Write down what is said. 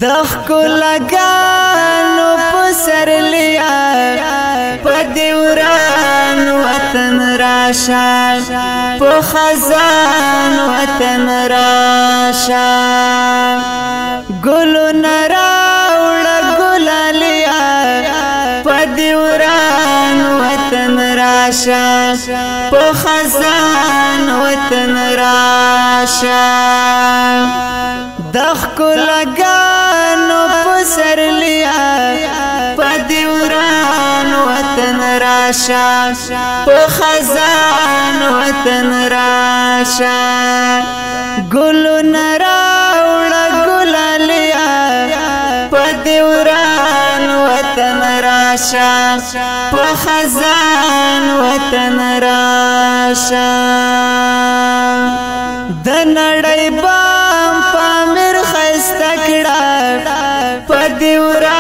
دخ کو لگانو پسرلیا پدیوران وطن راشا پو خزان وطن راشا گلو نراوڑا گلالیا پدیوران وطن راشا پو خزان وطن راشا دخ کو لگانو پسرلیا پدیوران وطن راشا پو خزان وطن راشا گلو نراوڑا گلالیا پدیوران وطن راشا پو خزان وطن راشا دنڑی بام پامیر خستکڑا پدیوران